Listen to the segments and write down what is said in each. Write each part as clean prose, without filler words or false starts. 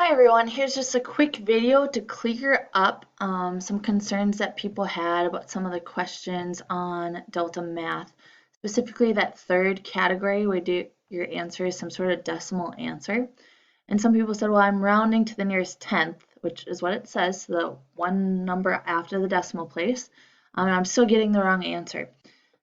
Hi everyone, here's just a quick video to clear up some concerns that people had about some of the questions on Delta Math. Specifically that third category where your answer is some sort of decimal answer. And some people said, well, I'm rounding to the nearest tenth, which is what it says, so the one number after the decimal place. And I'm still getting the wrong answer.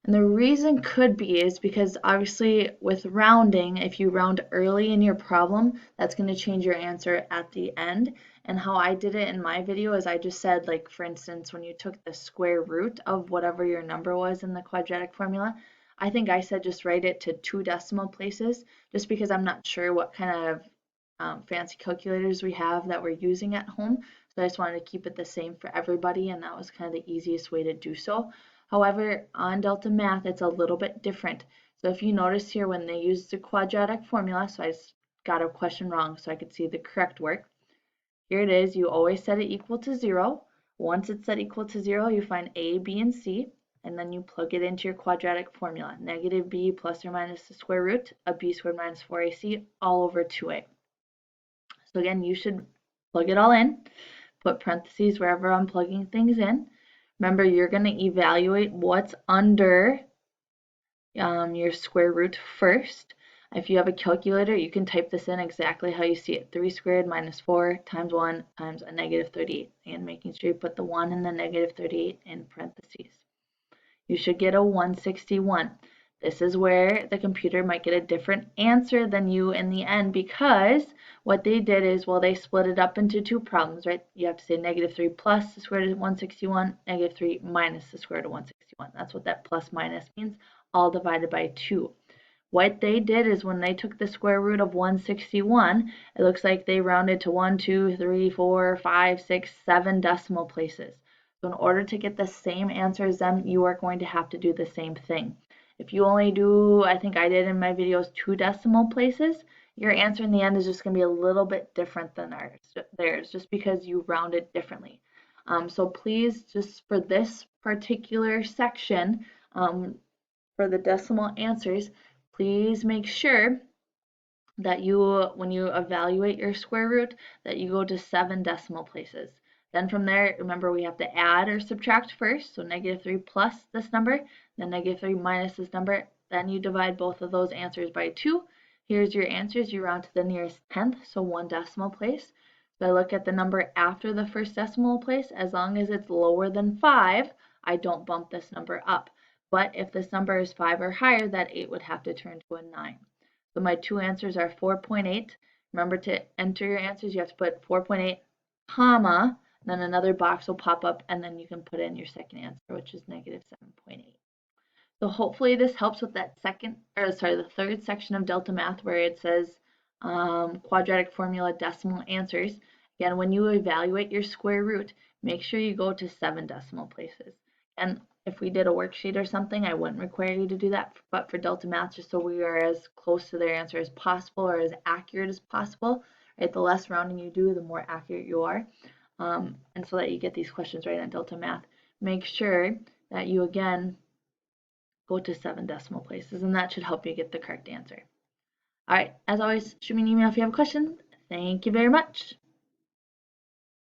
And the reason could be is because obviously with rounding, if you round early in your problem, that's going to change your answer at the end. And how I did it in my video is I just said, like, for instance, when you took the square root of whatever your number was in the quadratic formula, I think I said just write it to 2 decimal places, just because I'm not sure what kind of fancy calculators we have that we're using at home. So I just wanted to keep it the same for everybody, and that was kind of the easiest way to do so. However, on Delta Math, it's a little bit different. So if you notice here when they use the quadratic formula, so I got a question wrong so I could see the correct work. Here it is, you always set it equal to 0. Once it's set equal to 0, you find a, b, and c, and then you plug it into your quadratic formula. Negative b plus or minus the square root of b squared minus 4ac all over 2a. So again, you should plug it all in, put parentheses wherever I'm plugging things in. Remember, you're going to evaluate what's under your square root first. If you have a calculator, you can type this in exactly how you see it. 3 squared minus 4 times 1 times a negative 38. And making sure you put the 1 and the negative 38 in parentheses. You should get a 161. This is where the computer might get a different answer than you in the end, because what they did is, well, they split it up into 2 problems, right? You have to say negative 3 plus the square root of 161, negative 3 minus the square root of 161. That's what that plus minus means, all divided by 2. What they did is when they took the square root of 161, it looks like they rounded to 1, 2, 3, 4, 5, 6, 7 decimal places. So in order to get the same answer as them, you are going to have to do the same thing. If you only do, I think I did in my videos, 2 decimal places, your answer in the end is just going to be a little bit different than theirs, just because you rounded differently. So please, just for this particular section, for the decimal answers, please make sure that when you evaluate your square root, that you go to 7 decimal places. Then from there, remember, we have to add or subtract first. So negative 3 plus this number, then negative 3 minus this number. Then you divide both of those answers by 2. Here's your answers. You round to the nearest tenth, so 1 decimal place. So I look at the number after the first decimal place. As long as it's lower than 5, I don't bump this number up. But if this number is 5 or higher, that 8 would have to turn to a 9. So my 2 answers are 4.8. Remember, to enter your answers, you have to put 4.8, comma, then another box will pop up, and then you can put in your second answer, which is negative 7.8. So hopefully this helps with that the third section of Delta Math where it says quadratic formula decimal answers. Again, when you evaluate your square root, make sure you go to 7 decimal places. And if we did a worksheet or something, I wouldn't require you to do that, but for Delta Math, just so we are as close to their answer as possible or as accurate as possible, right? The less rounding you do, the more accurate you are. And so that you get these questions right on Delta Math, make sure that you, again, go to 7 decimal places, and that should help you get the correct answer. All right, as always, shoot me an email if you have a question. Thank you very much.